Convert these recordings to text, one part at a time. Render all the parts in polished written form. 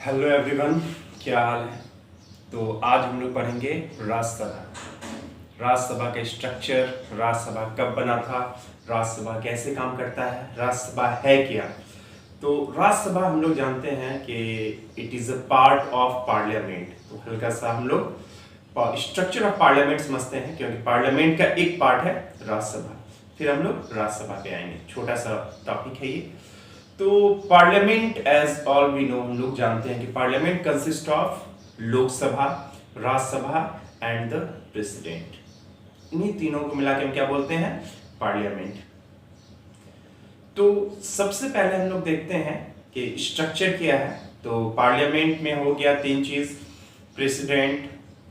Hello everyone, क्या हाल है। तो आज हम लोग पढ़ेंगे राज्यसभा। राज्यसभा का स्ट्रक्चर, राज्यसभा कब बना था, राज्यसभा कैसे काम करता है, राज्यसभा है क्या। तो राज्यसभा हम लोग जानते हैं कि it is a part of parliament. तो हल्का सा हम लोग स्ट्रक्चर ऑफ पार्लियामेंट समझते हैं, क्योंकि पार्लियामेंट का एक पार्ट है राज्यसभा। फिर हम लोग राज्यसभा पे आएंगे, छोटा सा टॉपिक है ये। तो parliament as all we know, हम लोग जानते हैं कि parliament consist of Lok Sabha, Rajya Sabha and the president. इन्हीं तीनों को मिला के हम क्या बोलते हैं, पार्लियामेंट। तो सबसे पहले हम लोग देखते हैं कि स्ट्रक्चर क्या है। तो पार्लियामेंट में हो गया तीन चीज, प्रेसिडेंट,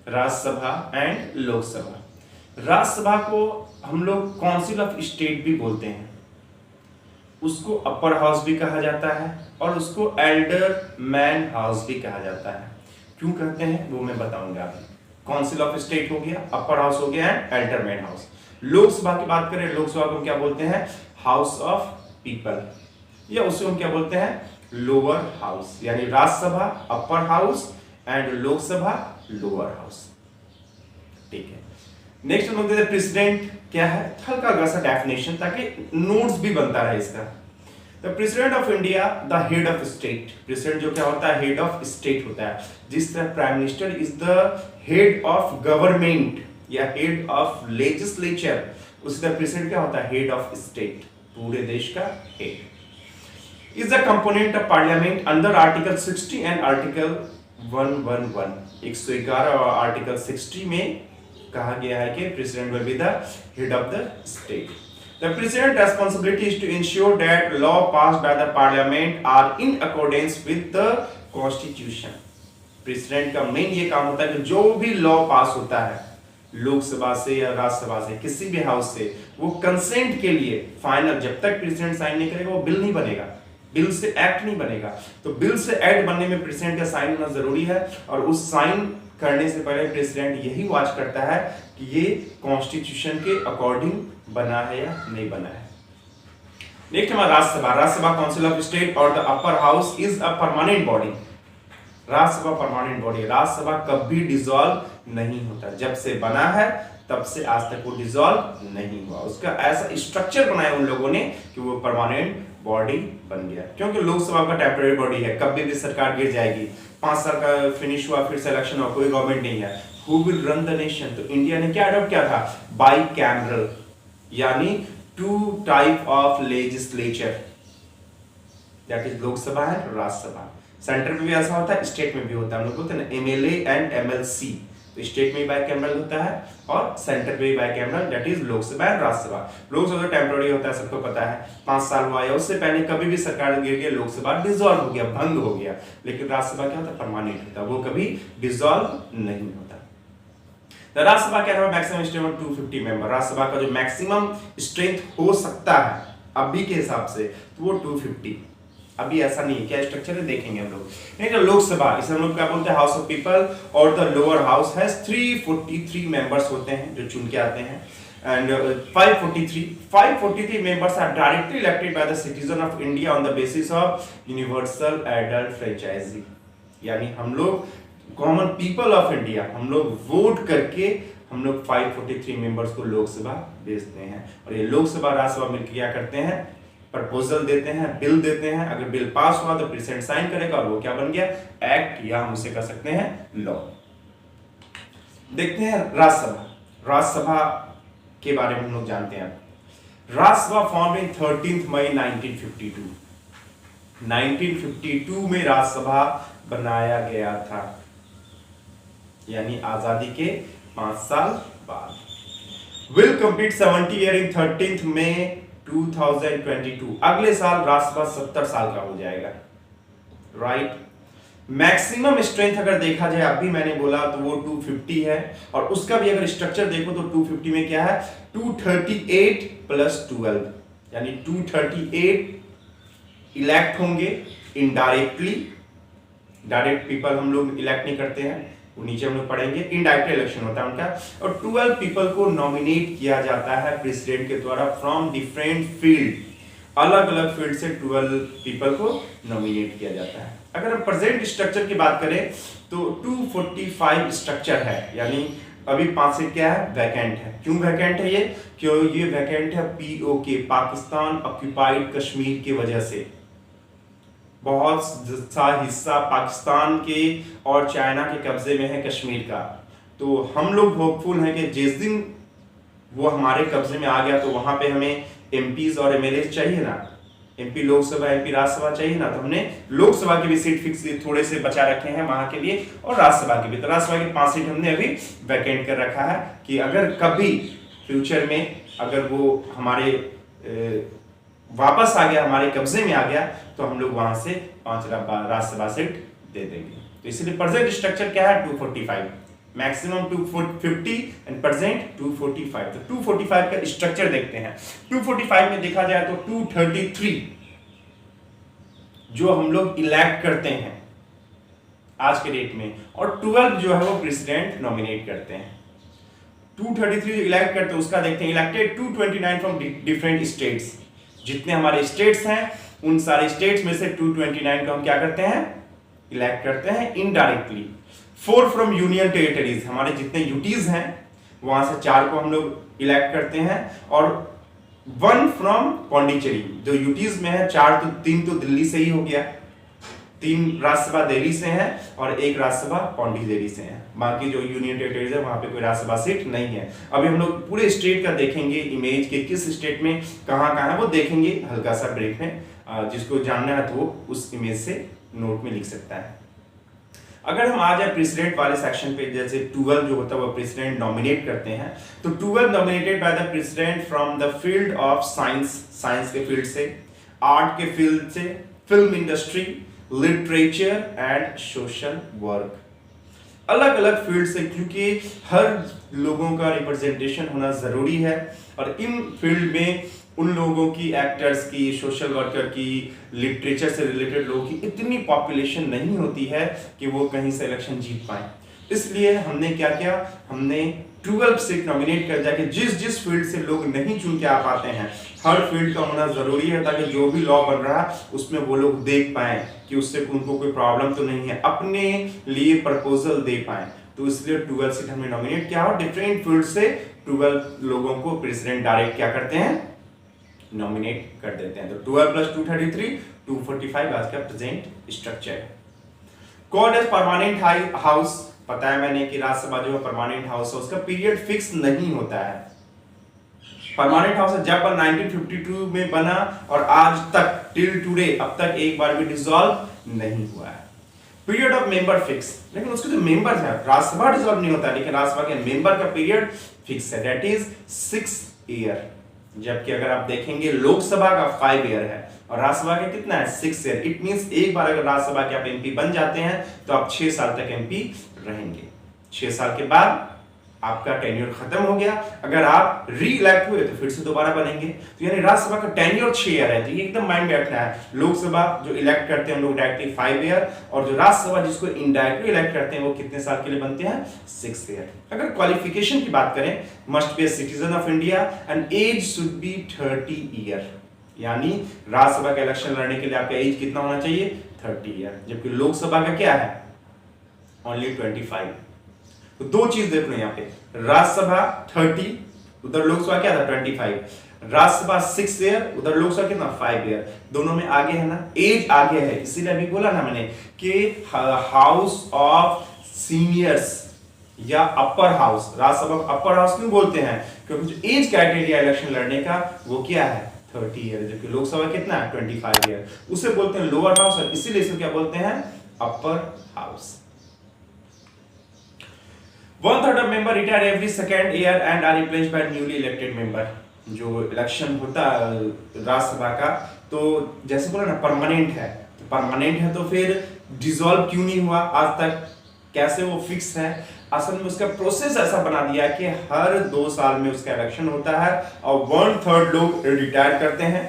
राज्यसभा एंड लोकसभा। राज्यसभा को हम लोग काउंसिल ऑफ स्टेट भी बोलते हैं, उसको अपर हाउस भी कहा जाता है और उसको एल्डर मैन हाउस भी कहा जाता है। क्यों कहते हैं वो मैं बताऊंगा अभी। काउंसिल ऑफ स्टेट हो गया, अपर हाउस हो गया and Elder man house. Lok Sabha की बात करें, लोकसभा को हम क्या बोलते हैं, हाउस ऑफ पीपल, या उसको हम क्या बोलते हैं, लोअर हाउस। यानी Rajya Sabha upper house and Lok Sabha lower house. ठीक है, नेक्स्ट हम लोग प्रेसिडेंट क्या है, हल्का हल्का सा डेफिनेशन ताकि नोट्स भी बनता रहे इसका। The president of India the head of state. President जो क्या होता है, हेड ऑफ स्टेट होता है। जिस तरह prime minister is the head of government या हेड ऑफ लेजिस्लेचर, उसी तरह प्रेसिडेंट क्या होता है, हेड ऑफ स्टेट, पूरे देश का head. Is the component of parliament under article 60 and article 111। 111 और आर्टिकल 60 में कहा गया है कि president will be the head of the state. The president responsibility is to ensure that law passed by the parliament are in accordance with the constitution। President का main ये काम होता है कि जो भी लॉ पास होता है लोकसभा से या राज्यसभा से, किसी भी हाउस से, वो कंसेंट के लिए फाइनल, जब तक प्रेसिडेंट साइन नहीं करेगा वो बिल नहीं बनेगा, बिल से एक्ट नहीं बनेगा। तो बिल से एक्ट बनने में प्रेसिडेंट का साइन होना जरूरी है, और उस साइन करने से पहले प्रेसिडेंट यही वॉच करता है कि ये कॉन्स्टिट्यूशन के अकॉर्डिंग बना है या नहीं बना है। नेक्स्ट हमारा Rajya Sabha. Rajya Sabha council of state और the upper house is a permanent body. Rajya Sabha permanent body. Rajya Sabha कभी डिसॉल्व नहीं होता, जब से बना है तब से आज तक वो डिसॉल्व नहीं हुआ। उसका ऐसा स्ट्रक्चर बनाया उन लोगों ने कि वो परमानेंट बॉडी बन गया। क्योंकि लोकसभा का टेम्पररी बॉडी है, कभी भी सरकार गिर जाएगी, 5 साल का फिनिश हुआ फिर से इलेक्शन हुआ, कोई गवर्नमेंट नहीं है, who will run the nation. तो इंडिया ने क्या अडॉप्ट किया था, बाइकैमरल, यानी 2 type of legislature, that is Lok Sabha and Rajya Sabha. Centre में भी ऐसा होता है, स्टेट में भी होता है। हम लोग बोलते हैं एमएलए एंड एमएलसी। तो स्टेट में भी बाइकैमरल होता है और सेंटर में भी bicameral, that is Lok Sabha and Rajya Sabha. Lok Sabha temporary होता है, सबको पता है, 5 साल हुआ, या उससे पहले कभी भी सरकार गिर गई, लोकसभा डिसॉल्व हो गया, भंग हो गया। लेकिन राज्यसभा क्या होता है, परमानेंट होता है, वो कभी डिसॉल्व नहीं होता। तो राज्यसभा क्या है, maximum strength of 250 member. Rajya Sabha का जो मैक्सिमम स्ट्रेंथ हो सकता है अभी के हिसाब से, तो वो 250। अभी ऐसा नहीं है, क्या स्ट्रक्चर है देखेंगे हम लोग। नहीं तो लोकसभा, इसे हम लोग क्या बोलते हैं, हाउस ऑफ पीपल, और the lower house has 343 members होते हैं जो चुन के आते हैं। And 543 members are directly elected by the citizen of India on the basis of universal adult franchise. यानी हम लोग कॉमन पीपल ऑफ इंडिया, हम लोग वोट करके हम लोग 543 मेंबर्स को लोकसभा भेजते हैं। और ये लोकसभा राज्यसभा मिलकर क्या करते हैं, प्रपोजल देते हैं, बिल देते हैं। अगर बिल पास हुआ तो प्रेसिडेंट साइन करेगा और वो क्या बन गया, एक्ट, या हम उसे कह सकते हैं लॉ। देखते हैं राज्यसभा। राज्यसभा के बारे में हम लोग जानते हैं। राज्यसभा फॉर्म इन 13 मई 1952। 1952 में राज्यसभा बनाया गया था, यानी आजादी के 5 साल बाद। विल कंप्लीट 70 ईयर इन 13 मई 2022। अगले साल राज्यसभा 70 साल का हो जाएगा, राइट। मैक्सिमम स्ट्रेंथ अगर देखा जाए, अभी मैंने बोला तो वो 250 है, और उसका भी अगर स्ट्रक्चर देखो तो 250 में क्या है, 238 + 12, यानी 238 इलेक्ट होंगे इनडायरेक्टली। डायरेक्ट पीपल हम लोग इलेक्ट नहीं करते हैं, वो नीचे हम लोग पढ़ेंगे, इनडायरेक्ट इलेक्शन होता है उनका। और 12 पीपल को नॉमिनेट किया जाता है प्रेसिडेंट के द्वारा फ्रॉम डिफरेंट फील्ड। अलग अलग फील्ड से 12 पीपल को नॉमिनेट किया जाता है। अगर हम प्रेजेंट स्ट्रक्चर की बात करें तो 245 स्ट्रक्चर है, यानी अभी 5 सीट क्या है, वैकेंट है। क्यों वैकेंट है ये? क्यों ये वैकेंट है पीओके, पाकिस्तान ऑक्यूपाइड कश्मीर की वजह से। बहुत सा हिस्सा पाकिस्तान के और चाइना के कब्जे में है कश्मीर का। तो हम लोग होपफुल हैं कि जिस दिन वो हमारे कब्जे में आ गया तो वहां पे हमें एमपीज और एमएलए चाहिए ना, एमपी लोकसभा एमपी राज्यसभा चाहिए ना, तो हमने लोकसभा की भी सीट फिक्स थोड़े से बचा रखे हैं वहां के लिए, और राज्यसभा की भी। तो राज्यसभा की 5 सीट हमने अभी वैकेंट कर रखा है कि अगर कभी फ्यूचर में अगर वो हमारे वापस आ गया, हमारे कब्जे में आ गया, तो हम लोग वहां से 5 राज्यसभा सीट दे देंगे। तो इसलिए प्रेजेंट स्ट्रक्चर क्या है, 245, मैक्सिमम 250 एंड प्रेजेंट 245। तो 245 का स्ट्रक्चर देखते हैं। 245 में देखा जाए तो 233 जो हम लोग इलेक्ट करते हैं आज के डेट में, और 12 जो है वो प्रेसिडेंट नॉमिनेट करते हैं। 233 जो इलेक्ट करते हैं उसका देखते हैं। इलेक्टेड 229 फ्रॉम डिफरेंट स्टेट्स, जितने हमारे स्टेट्स हैं उन सारे स्टेट्स में से 229 को हम क्या करते हैं, इलेक्ट करते हैं इनडायरेक्टली। 4 फ्रॉम यूनियन टेरिटरीज, हमारे जितने यूटीज हैं वहां से 4 को हम लोग इलेक्ट करते हैं, और 1 फ्रॉम पौंडीचेरी, जो यूटीज में है 3 तो दिल्ली से ही हो गया, 3 राज्यसभा दिल्ली से हैं और 1 राज्यसभा पौंडीचेरी से है। बाकी जो यूनियन टेरिटरीज है वहां पे कोई राज्यसभा सीट नहीं है। अभी हम लोग पूरे स्टेट का देखेंगे, इमेज के किस स्टेट में कहां कहां है वो देखेंगे हल्का सा ब्रेक में। जिसको जानना है तो वो उस इमेज से नोट में लिख सकता है। अगर हम आ जाए प्रेसिडेंट वाले सेक्शन पे, जैसे 12 जो होता है वो प्रेसिडेंट नॉमिनेट करते हैं, तो 12 nominated by the president from the field of science, science के फील्ड से, आर्ट के फील्ड से, film industry, literature and social work, अलग अलग फील्ड से, क्योंकि हर लोगों का रिप्रेजेंटेशन होना जरूरी है। और इन फील्ड में उन लोगों की, एक्टर्स की, सोशल वर्कर की, लिटरेचर से रिलेटेड लोगों की इतनी पॉपुलेशन नहीं होती है कि वो कहीं से इलेक्शन जीत पाए। इसलिए हमने क्या किया, हमने 12 सीट नॉमिनेट कर दिया कि जिस जिस फील्ड से लोग नहीं चुन के आ पाते हैं, हर फील्ड का होना जरूरी है, ताकि जो भी लॉ बन रहा है उसमें वो लोग देख पाए कि उससे उनको कोई प्रॉब्लम तो नहीं है, अपने लिए प्रपोजल दे पाए। तो इसलिए 12 सीट हमने नॉमिनेट किया और डिफरेंट फील्ड से 12 लोगों को प्रेसिडेंट डायरेक्ट क्या करते हैं, नॉमिनेट कर देते हैं। तो 12 प्लस 233 245 आज का प्रेजेंट स्ट्रक्चर है। कॉल्ड एज परमानेंट हाउस, पता है मैंने कि राज्यसभा जो है परमानेंट हाउस है, उसका पीरियड फिक्स नहीं होता है। परमानेंट हाउस जब 1952 में बना और आज तक टिल टुडे अब तक एक बार भी डिसॉल्व नहीं हुआ है। पीरियड ऑफ मेंबर फिक्स, लेकिन उसके जो मेंबर्स हैं, राज्यसभा डिसॉल्व नहीं होता लेकिन राज्यसभा के मेंबर का पीरियड फिक्स है, दैट इज 6 ईयर। जबकि अगर आप देखेंगे लोकसभा का 5 ईयर है और राज्यसभा का कितना है, 6 ईयर। इट मींस एक बार अगर राज्यसभा के आप एमपी बन जाते हैं तो आप 6 साल तक एमपी रहेंगे। 6 साल के बाद आपका टेन्योर खत्म हो गया। अगर आप री इलेक्ट हुए तो फिर से दोबारा बनेंगे। तो यानी राज्यसभा का टेन्योर 6 ईयर है। तो ये एकदम माइंड में रखना है। लोकसभा जो इलेक्ट करते हैं हम लोग डायरेक्टली 5 ईयर, और जो राज्यसभा जिसको इनडायरेक्टली इलेक्ट करते हैं वो कितने साल के लिए बनते हैं, 6 ईयर। अगर क्वालिफिकेशन की बात करें, must be a citizen of India and age should be 30 year. यानी राज्यसभा का इलेक्शन लड़ने के लिए आपका एज कितना होना चाहिए, 30 ईयर। जबकि लोकसभा का क्या है, ओनली 25। तो दो चीज देख लो यहाँ पे, राज्यसभा 30, उधर लोकसभा क्या था 25। राज्यसभा 6 ईयर, उधर लोकसभा कितना 5 ईयर। दोनों में आगे है ना, एज आगे है। इसीलिए अभी बोला ना मैंने कि हाउस ऑफ सीनियर्स या upper house, Rajya Sabha upper house क्यों बोलते हैं, क्योंकि जो एज क्राइटेरिया इलेक्शन लड़ने का वो क्या है 30 ईयर, जबकि लोकसभा कितना है 25 ईयर। उसे बोलते हैं लोअर हाउस, और इसीलिए इसे क्या बोलते हैं, upper house. 1/3 of member retire every second year and are replaced by newly elected member। जो इलेक्शन होता है राज्यसभा का, तो जैसे बोला ना परमानेंट है, तो परमानेंट है तो फिर डिसॉल्व क्यों नहीं हुआ आज तक, कैसे वो फिक्स है। असल में उसका प्रोसेस ऐसा बना दिया कि हर 2 साल में उसका इलेक्शन होता है और 1/3 लोग रिटायर करते हैं,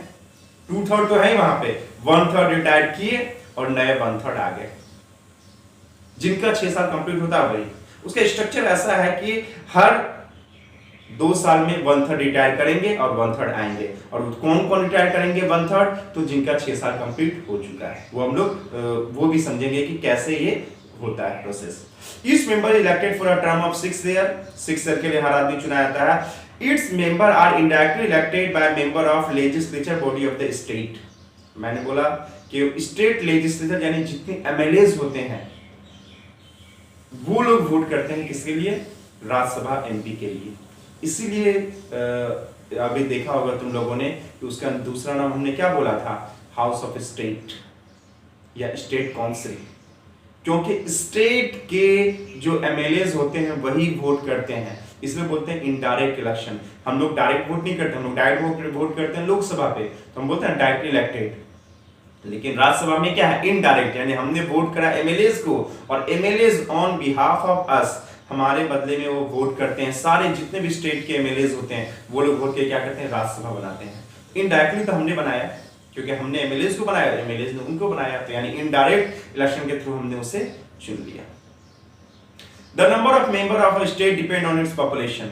2/3 तो है ही वहां पे, 1/3 रिटायर किए और नए 1/3 आ गए, जिनका 6 साल कंप्लीट होता है। भाई उसका स्ट्रक्चर ऐसा है कि हर 2 साल में 1/3 रिटायर करेंगे और 1/3 आएंगे। और कौन कौन रिटायर करेंगे 1/3? तो जिनका 6 साल कंप्लीट हो चुका है, वो हम लोग वो भी समझेंगे कि कैसे ये होता है process. Each member is elected for a term of 6 year। 6 year के लिए हर आदमी चुना जाता है। Its member are indirectly elected by member of legislature body of the state। मैंने बोला कि स्टेट लेजिस्लेचर यानी जितने एमएलएज होते हैं वो लोग वोट करते हैं किसके लिए? राज्यसभा एमपी के लिए। इसीलिए अभी देखा होगा तुम लोगों ने कि उसका दूसरा नाम हमने क्या बोला था? हाउस ऑफ स्टेट या स्टेट काउंसिल, क्योंकि स्टेट के जो एमएलएज होते हैं वही वोट करते हैं, इसलिए बोलते हैं इनडायरेक्ट इलेक्शन। हम लोग डायरेक्ट वोट नहीं करते, हम लोग डायरेक्ट वोट करते हैं लोकसभा पे, तो हम बोलते हैं डायरेक्टली इलेक्टेड। लेकिन राज्यसभा में क्या है? इनडायरेक्ट, यानी हमने वोट करा एमएलएज को और MLAs on behalf of us, हमारे बदले में वो वोट करते हैं। सारे जितने भी स्टेट के एमएलएज होते हैं वो लोग वोट के क्या करते हैं? राज्यसभा बनाते हैं। इनडायरेक्टली तो हमने बनाया क्योंकि हमने एमएलएज को बनाया, एमएलएज ने उनको बनाया, तो यानी इनडायरेक्ट इलेक्शन के थ्रू हमने उसे चुन लिया। The number of member of a state depend on its population.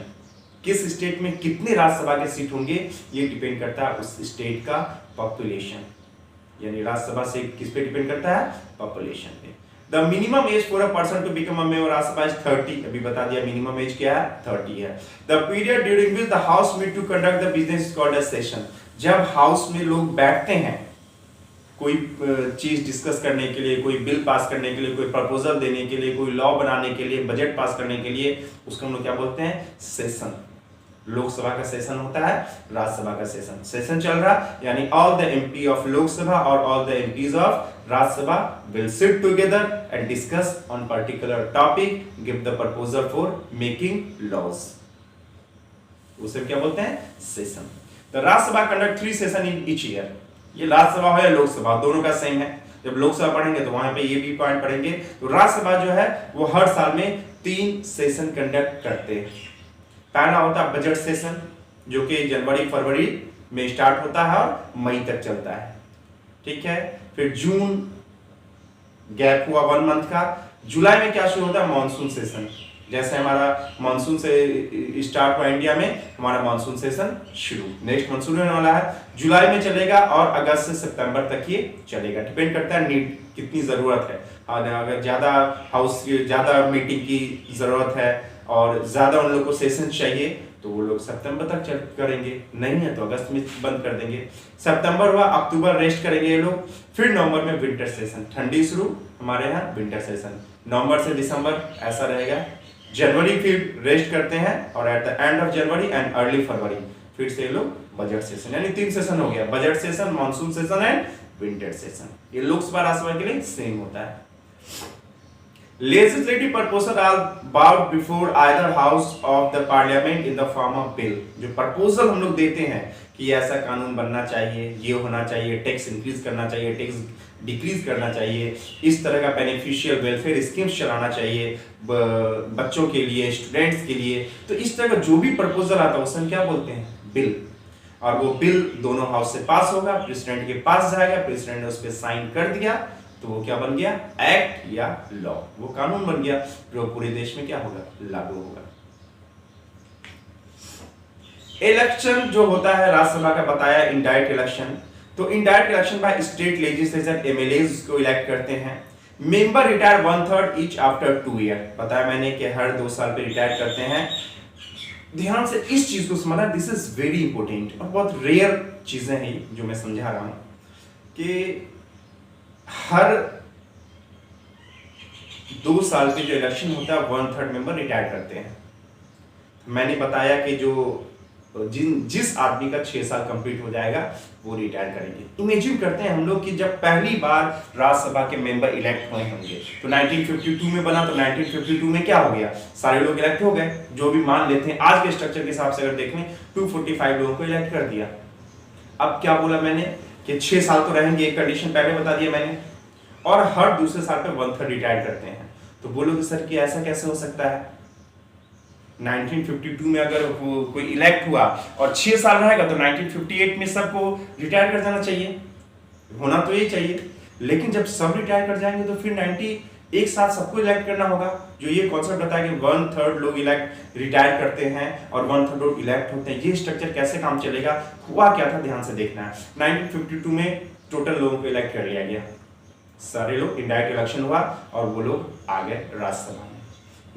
किस स्टेट में कितने राज्यसभा के सीट होंगे ये डिपेंड करता है उस स्टेट का पॉपुलेशन, यानी राज्यसभा से किस पे डिपेंड करता है? पॉपुलेशन पे। The minimum age for a person to become a member Rajya Sabha is 30। अभी बता दिया मिनिमम एज क्या है? 30 है। The period during which the house meet to conduct the business is called a session. जब हाउस में लोग बैठते हैं कोई चीज डिस्कस करने के लिए, कोई बिल पास करने के लिए, कोई प्रपोजल देने के लिए, कोई लॉ बनाने के लिए, बजट पास करने के लिए, उसको हम लोग क्या बोलते हैं? सेशन। लोकसभा का सेशन होता है, राज्यसभा का सेशन। सेशन चल रहा यानी all the MP of Lok Sabha और all the MPs of Rajya Sabha will sit together and discuss on particular topic, give the proposal for making laws. उसे क्या बोलते हैं? Session. The Rajya Sabha conduct 3 session in each year. ये राज्यसभा हो या लोकसभा, दोनों का सेम है। जब लोकसभा पढ़ेंगे तो वहां पे ये भी पॉइंट पढ़ेंगे। तो राज्यसभा जो है वो हर साल में 3 सेशन कंडक्ट करते हैं। पहला होता है बजट सेशन, जो कि जनवरी फरवरी में स्टार्ट होता है और मई तक चलता है, ठीक है। फिर जून गैप हुआ 1 मंथ का। जुलाई में क्या शुरू होता है? Monsoon session. जैसे हमारा मानसून से स्टार्ट हुआ इंडिया में, हमारा मानसून सेशन शुरू, नेक्स्ट मानसून होने वाला है, जुलाई में चलेगा और अगस्त से सितंबर तक ये चलेगा। डिपेंड करता है नीड कितनी जरूरत है। अगर ज्यादा हाउस ज्यादा मीटिंग की जरूरत है और ज्यादा उन लोग को सेशन चाहिए तो वो लोग सितंबर तक करेंगे, नहीं है तो अगस्त में बंद कर देंगे। सितंबर हुआ, अक्टूबर रेस्ट करेंगे ये लोग। फिर नवंबर में विंटर सेशन, ठंडी शुरू, हमारे यहाँ विंटर सेशन। नवंबर से दिसंबर ऐसा रहेगा। जनवरी फिर रेस्ट करते हैं और at the end of January and early February फिर से लोग बजट सेशन, यानी 3 सेशन हो गया, budget session, monsoon session and winter session. ये लोकसभा राज्यसभा के लिए सेम होता है। Legislative proposals are brought before either house of the parliament in the form of bill। जो प्रपोजल हम लोग देते हैं कि ऐसा कानून बनना चाहिए, ये होना चाहिए, टैक्स इंक्रीज करना चाहिए, टैक्स डिक्रीज करना चाहिए, इस तरह का बेनिफिशियल वेलफेयर स्कीम्स चलाना चाहिए बच्चों के लिए, स्टूडेंट्स के लिए, तो इस तरह का जो भी प्रपोजल आता है उसे हम क्या बोलते हैं? बिल। और वो बिल दोनों हाउस से पास होगा, प्रेसिडेंट के पास जाएगा, प्रेसिडेंट ने उस पर साइन कर दिया तो वो क्या बन गया? एक्ट या लॉ, वो कानून बन गया, जो पूरे देश में क्या होगा? लागू होगा। इलेक्शन जो होता है राज्यसभा का बताया इनडायरेक्ट इलेक्शन, तो indirect election by state legislature MLAs को इलेक्ट करते हैं। Member retire 1/3 each after 2 year. बताया मैंने कि हर 2 साल पे रिटायर करते हैं। ध्यान से इस चीज को समझना, दिस इज वेरी इंपॉर्टेंट और बहुत रेयर चीजें हैं जो मैं समझा रहा हूं कि हर 2 साल पे जो इलेक्शन होता है 1/3 मेंबर रिटायर करते हैं। मैंने बताया कि जो जिस आदमी का 6 साल कंप्लीट हो जाएगा वो रिटायर करेंगे। इमेजिन करते हैं हम लोग कि जब पहली बार राज्यसभा के मेंबर इलेक्ट हुए होंगे तो 1952 में बना, तो 1952 में क्या हो गया? सारे लोग इलेक्ट हो गए। जो भी मान लेते हैं आज के स्ट्रक्चर के हिसाब से अगर देखें 245 लोगों को इलेक्ट कर दिया। अब क्या बोला मैंने कि 6 साल तो रहेंगे, एक कंडीशन पहले बता दिया मैंने, और हर दूसरे साल पे 1/3 रिटायर करते हैं। तो बोलोगे सर कि ऐसा कैसे हो सकता है? 1952 में अगर कोई इलेक्ट हुआ और 6 साल रहेगा तो 1958 में सबको रिटायर कर जाना चाहिए, होना तो यही चाहिए। लेकिन जब सब रिटायर कर जाएंगे तो फिर एक साथ सबको इलेक्ट करना होगा। जो ये कॉन्सेप्ट बताया कि 1/3 लोग इलेक्ट रिटायर करते हैं और 1/3 लोग इलेक्ट होते हैं, ये स्ट्रक्चर कैसे काम चलेगा, हुआ क्या था ध्यान से देखना है। 1952 में टोटल लोगों को इलेक्ट कर लिया गया, सारे लोग, इनडायरेक्ट इलेक्शन हुआ और वो लोग आ गए राज्यसभा में।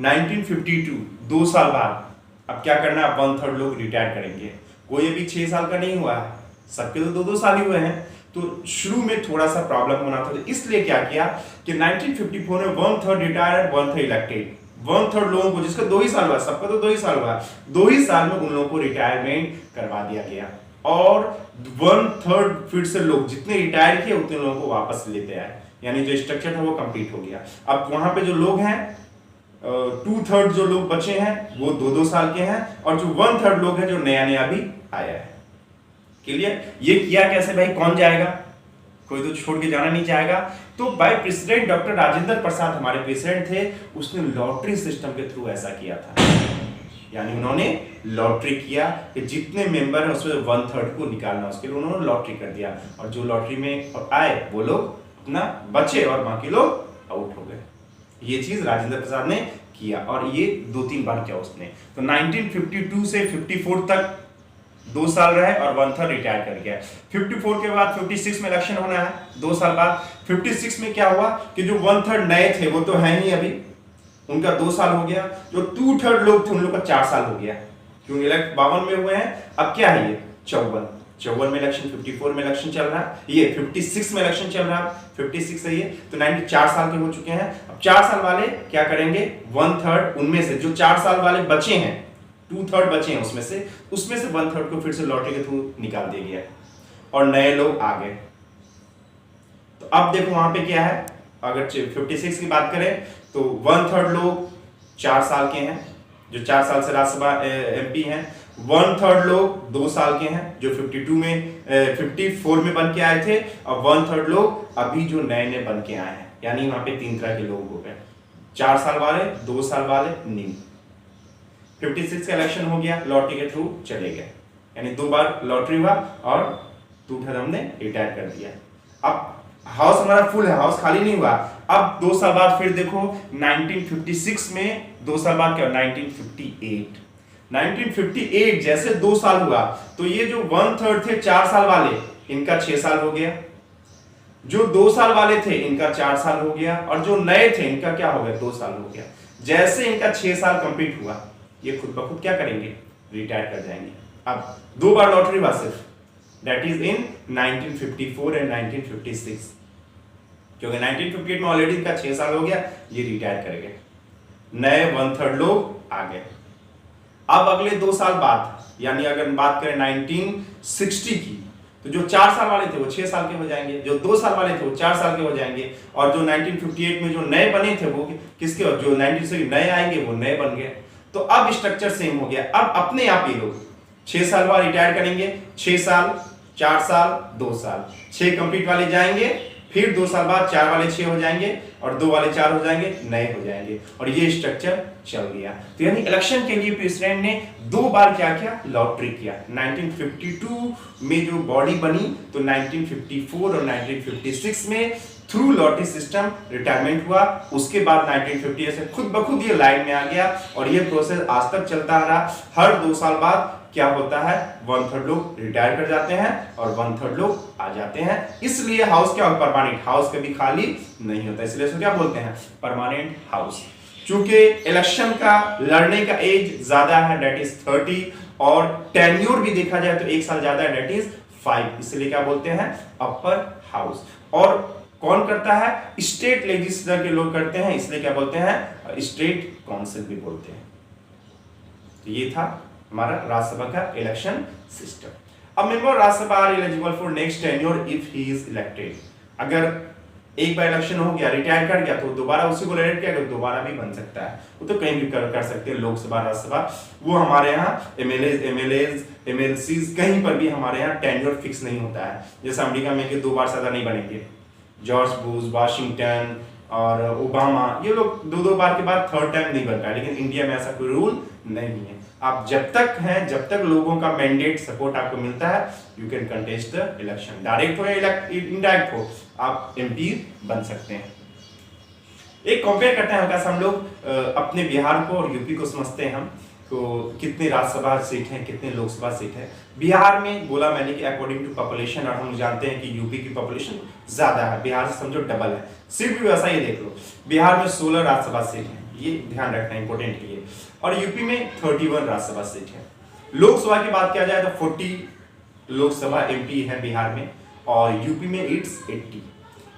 1952 2 साल बाद अब क्या करना है, 1/3 लोग रिटायर करेंगे। कोई अभी 6 साल का नहीं हुआ है, सबके तो 2-2 साल ही हुए हैं। तो शुरू में थोड़ा सा प्रॉब्लम होना था, तो इसलिए क्या किया कि 1954 में 1/3 रिटायर्ड 1/3 इलेक्टेड। 1/3 लोगों को, जिसका 2 ही साल हुआ, सबका तो 2 ही साल हुआ, 2 ही साल में उन लोगों को रिटायरमेंट करवा दिया गया और 1/3 फिर से लोग जितने रिटायर किए उतने लोगों को वापस लेते आए, यानी जो स्ट्रक्चर था वो कंप्लीट हो गया। अब वहां पे जो लोग हैं 2/3 जो लोग बचे हैं वो 2-2 साल के हैं और जो 1/3 लोग हैं जो नया नया भी आया है। क्लियर? ये किया कैसे भाई, कौन जाएगा, कोई तो छोड़ के जाना नहीं चाहेगा। तो by president doctor Rajendra Prasad हमारे प्रेसिडेंट थे, उसने लॉटरी सिस्टम के थ्रू ऐसा किया था, यानी उन्होंने लॉटरी किया कि जितने मेंबर हैं उसमें 1/3 को निकालना, उसके लिए उन्होंने लॉटरी कर दिया और जो लॉटरी में आए वो लोग अपना बचे और बाकी लोग आउट हो गए। ये चीज राजेंद्र प्रसाद ने किया और ये 2-3 बार किया उसने। तो 1952 से 54 तक 2 साल रहे और 1/3 रिटायर कर गया। 54 के बाद 56 में इलेक्शन होना है 2 साल बाद। 56 में क्या हुआ कि जो 1/3 नए थे वो तो है ही अभी, उनका 2 साल हो गया। जो 2/3 लोग थे उन लोग का 4 साल हो गया, क्योंकि इलेक्ट 52 में हुए हैं। अब क्या है ये 54 में इलेक्शन, 54 में इलेक्शन चल रहा है, ये 56 में इलेक्शन चल रहा है, 56 है ये, तो 94 साल के हो चुके हैं। अब 4 साल वाले क्या करेंगे, 1/3 उनमें से जो 4 साल वाले बचे हैं, 2/3 बचे हैं उसमें से 1/3 को फिर से लॉटरी के थ्रू निकाल दिया गया और नए लोग आ गए। तो अब देखो वहां पे क्या है, अगर 56 की बात करें तो 1/3 लोग 4 साल के हैं, जो 4 साल से राज्यसभा एमपी हैं। 1/3 लोग 2 साल के हैं, जो 54 में बन के आए थे, और 1/3 लोग अभी जो नए नए बन के आए हैं, यानी वहां पे 3 तरह के लोग हो गए, 4 साल वाले, 2 साल वाले, नहीं। 56 का इलेक्शन हो गया, लॉटरी के थ्रू चले गए, यानी 2 बार लॉटरी हुआ और 2/3 हमने रिटायर कर दिया। अब हाउस हमारा फुल है, हाउस खाली नहीं हुआ। अब 2 साल बाद फिर देखो 1956 में 2 साल बाद क्या, 1958 जैसे 2 साल हुआ तो ये जो 1/3 थे 4 साल वाले, इनका 6 साल हो गया, जो 2 साल वाले थे इनका 4 साल हो गया, और जो नए थे इनका क्या हो गया, 2 साल हो गया। जैसे इनका 6 साल कंप्लीट हुआ, ये खुद ब खुद क्या करेंगे, रिटायर कर जाएंगे। अब 2 बार लॉटरी हुआ सिर्फ, दैट इज इन 1954 एंड 1956, क्योंकि 1958 में ऑलरेडी इनका 6 साल हो गया, ये रिटायर कर गए, नए 1/3 लोग आ गए। अब अगले 2 साल बाद, यानी अगर बात करें 1960 की, तो जो 4 साल वाले थे वो 6 साल के हो जाएंगे, जो 2 साल वाले थे वो 4 साल के हो जाएंगे, और जो 1958 में जो नए बने थे वो किसके, और जो 1960 नए आएंगे वो नए बन गए। तो अब स्ट्रक्चर सेम हो गया। अब अपने आप ये लोग 6 साल बाद रिटायर करेंगे, 6 साल, 4 साल, 2 साल, 6 कंप्लीट वाले जाएंगे, फिर 2 साल बाद 4 वाले 6 हो जाएंगे और 2 वाले 4 हो जाएंगे, नए हो जाएंगे, और ये स्ट्रक्चर चल गया। तो यानी इलेक्शन के लिए प्रेसिडेंट ने 2 बार क्या किया, लॉटरी किया। 1952 में जो बॉडी बनी तो 1954 और 1956 में थ्रू लॉटरी सिस्टम रिटायरमेंट हुआ। उसके बाद 1958 से खुद ब खुद ये लाइन में आ गया और ये प्रोसेस आज तक चलता आ रहा। हर 2 साल बाद क्या होता है, 1/3 लोग रिटायर कर जाते हैं और 1/3 लोग आ जाते हैं। इसलिए हाउस क्या होता है, परमानेंट हाउस कभी खाली नहीं होता, इसलिए इसको क्या बोलते हैं, परमानेंट हाउस। चूंकि इलेक्शन का लड़ने का एज ज्यादा है, दैट इज 30, और टेन्योर भी देखा जाए तो 1 साल ज्यादा है, दैट इज 5, इसलिए क्या बोलते हैं, अपर हाउस। और कौन करता है, स्टेट लेजिस्लेचर के लोग करते हैं, इसलिए क्या बोलते हैं, स्टेट काउंसिल भी बोलते हैं। तो ये था हमारा राज्यसभा का इलेक्शन सिस्टम। अब member Rajya Sabha are eligible for next tenure if he is elected. अगर एक बार इलेक्शन हो गया, रिटायर कर गया, तो दोबारा उसी को इलेक्ट किया, तो दोबारा भी बन सकता है। वो तो कहीं भी कर सकते हैं, लोकसभा, राज्यसभा। वो हमारे यहाँ एमएलसीज कहीं पर भी हमारे यहाँ टेन्योर फिक्स नहीं होता है। जैसे अमेरिका में कि 2 बार ज्यादा नहीं बनेंगे, जॉर्ज बुश, वाशिंगटन और ओबामा, ये लोग 2-2 बार के बाद 3rd टाइम नहीं बन पाए। लेकिन इंडिया में ऐसा कोई रूल नहीं है। आप जब तक हैं, जब तक लोगों का मैंडेट सपोर्ट आपको मिलता है, you can contest the election, direct हो या इनडायरेक्ट हो, आप एमपी बन सकते हैं। एक कंपेयर करते हैं हल्का सा हम लोग अपने बिहार को और यूपी को समझते हैं हम तो कितने राज्यसभा सीट हैं, कितने लोकसभा सीट है। बिहार में बोला मैंने कि अकॉर्डिंग टू पॉपुलेशन, और हम जानते हैं कि यूपी की पॉपुलेशन ज्यादा है, बिहार से समझो डबल है। सीट भी वैसा ही देख लो, बिहार में 16 राज्यसभा सीट है, ये ध्यान रखना इंपॉर्टेंट है, और यूपी में 31 राज्यसभा सीट है। लोकसभा की बात किया जाए तो 40 लोकसभा एमपी है बिहार में, और यूपी में इट्स 80।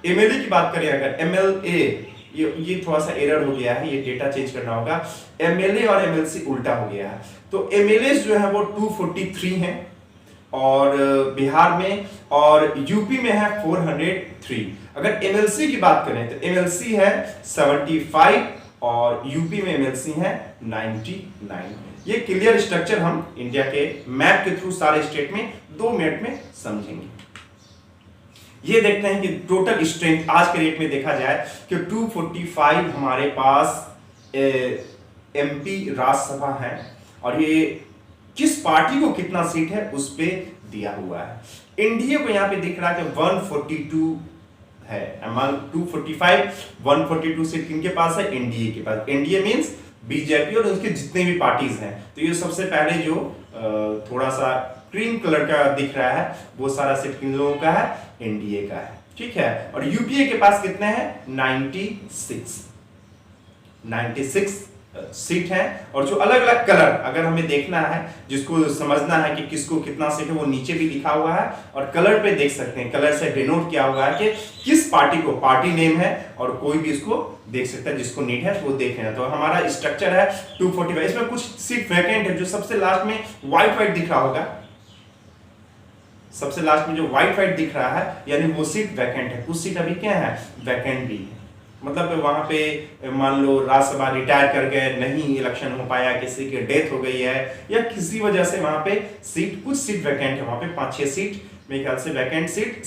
एमएलए की बात करें अगर, एमएलए ये थोड़ा सा एरर हो गया है, ये डेटा चेंज करना होगा, एमएलए और एमएलसी उल्टा हो गया है। तो एमएलए जो है वो 243 हैं और बिहार में, और यूपी में है 403। अगर एमएलसी की बात करें तो एमएलसी है 75 और यूपी में एमएलसी है 99। ये क्लियर स्ट्रक्चर हम इंडिया के मैप के थ्रू सारे स्टेट में 2 मिनट में समझेंगे। ये देखते हैं कि टोटल स्ट्रेंथ आज के रेट में देखा जाए कि 245 हमारे पास एमपी राज्यसभा है, और ये किस पार्टी को कितना सीट है उस पे दिया हुआ है। एनडीए को यहाँ पे दिख रहा है कि 142 है, अमंग 245 142 सीट किनके पास है, एनडीए के पास। एनडीए मींस बीजेपी और उसके जितने भी पार्टीज हैं। तो ये सबसे पहले जो थोड़ा सा क्रीम कलर का दिख रहा है वो सारा सीट किन लोगों का है, एनडीए का है, ठीक है। और यूपीए के पास कितने हैं, 96 सीट है। और जो अलग अलग कलर अगर हमें देखना है, जिसको समझना है कि किसको कितना सीट है, वो नीचे भी लिखा हुआ है और कलर पे देख सकते हैं, कलर से डिनोट किया हुआ है कि किस पार्टी को, पार्टी नेम है, और कोई भी इसको देख सकता है, जिसको नीड है वो देख लेना। तो हमारा स्ट्रक्चर है 245। इसमें कुछ सीट वैकेंट है, जो सबसे लास्ट में व्हाइट दिख रहा होगा, सबसे लास्ट में जो व्हाइट दिख रहा है यानी वो सीट वैकेंट है। कुछ सीट अभी क्या है, वैकेंट भी है, मतलब वहां पे मान लो राज्यसभा रिटायर कर गए, नहीं इलेक्शन हो पाया, किसी की डेथ हो गई है या किसी वजह से वहां पे सीट, कुछ सीट वैकेंट है, वहां पे 5-6 सीट मेरे ख्याल से वैकेंट सीट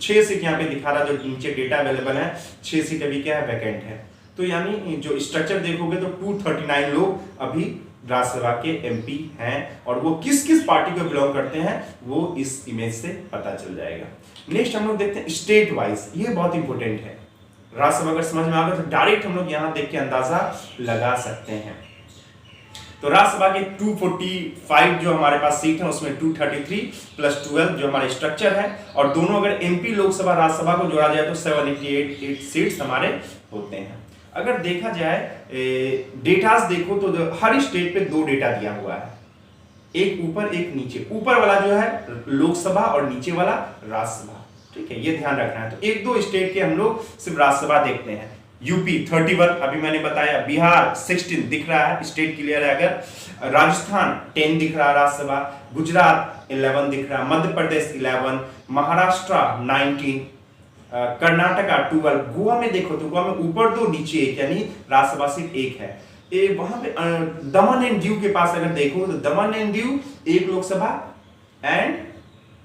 6 सीट यहाँ पे दिखा रहा, जो नीचे डेटा अवेलेबल है 6 सीट अभी क्या है, वैकेंट है। तो यानी जो स्ट्रक्चर देखोगे तो 239 लोग अभी राज्यसभा के एमपी हैं, और वो किस किस पार्टी को बिलोंग करते हैं वो इस इमेज से पता चल जाएगा। नेक्स्ट हम लोग देखते हैं स्टेट वाइज, ये बहुत इंपॉर्टेंट है। राज्यसभा अगर समझ में आ गया तो डायरेक्ट हम लोग यहाँ देख के अंदाजा लगा सकते हैं। तो राज्यसभा के 245 जो हमारे पास सीट है उसमें 233 + 12 जो हमारा स्ट्रक्चर है, और दोनों अगर एमपी लोकसभा राज्यसभा को जोड़ा जाए तो 788 सीट्स हमारे होते हैं। अगर देखा जाए डेटास देखो तो हर स्टेट पे 2 डेटा दिया हुआ है, एक ऊपर एक नीचे। ऊपर वाला जो है लोकसभा और नीचे वाला राज्यसभा, ठीक है, ये ध्यान रखना है। तो 1-2 स्टेट के हम लोग सिर्फ राज्यसभा देखते हैं। यूपी 31 अभी मैंने बताया, बिहार 16 दिख रहा है, स्टेट क्लियर है। अगर राजस्थान 10 दिख रहा है राज्यसभा, गुजरात 11 दिख रहा है, मध्य प्रदेश 11, महाराष्ट्र 19, कर्नाटका 12। गोवा में देखो तो गोवा में ऊपर 2 नीचे 1 यानी राज्यसभा सीट 1 है। वहां पे दमन एंड दीव के पास अगर देखो तो दमन एंड दीव 1 लोकसभा एंड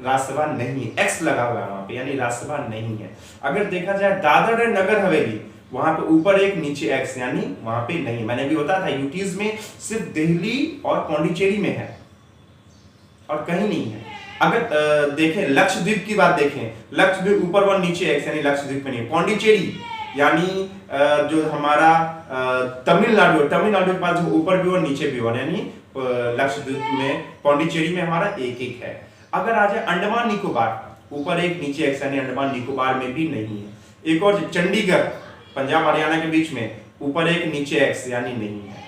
राज्यसभा नहीं है, एक्स लगा हुआ है वहां पे, यानी राज्यसभा नहीं है। अगर देखा जाए दादर एंड नगर हवेली, वहां पे ऊपर 1 नीचे एक्स, यानी वहां पे नहीं। मैंने भी बताया था यूटीज में सिर्फ दिल्ली और पौंडीचेरी में है और कहीं नहीं है। अगर देखें लक्षद्वीप की बात देखें, लक्षद्वीप ऊपर 1 नीचे एक्स, यानी लक्षद्वीप में नहीं। पौंडीचेरी यानी जो हमारा तमिलनाडु के पास जो ऊपर भी 1 नीचे भी 1, यानी लक्षद्वीप में, पौंडीचेरी में हमारा 1-1 है। अगर आ जाए अंडमान निकोबार, ऊपर 1 नीचे एक्स, यानी अंडमान निकोबार में भी नहीं है। एक और चंडीगढ़ पंजाब हरियाणा के बीच में, ऊपर 1 नीचे एक्स, यानी नहीं है,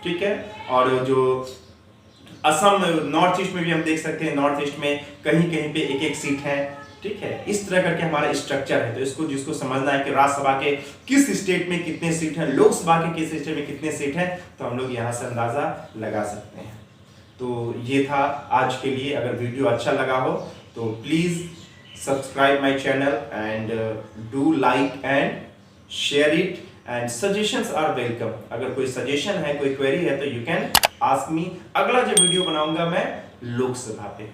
ठीक है। और जो असम नॉर्थ ईस्ट में भी हम देख सकते हैं, नॉर्थ ईस्ट में कहीं कहीं पे 1-1 सीट है, ठीक है। इस तरह करके हमारा स्ट्रक्चर है। तो इसको जिसको समझना है कि राज्यसभा के किस स्टेट में कितने सीट है, लोकसभा के किस स्टेट में कितने सीट है, तो हम लोग यहाँ से अंदाजा लगा सकते हैं। तो ये था आज के लिए। अगर वीडियो अच्छा लगा हो तो please subscribe my channel and do like and share it, and suggestions are welcome. अगर कोई सजेशन है, कोई क्वेरी है तो यू कैन आस्क मी। अगला जो वीडियो बनाऊंगा मैं लोकसभा पे।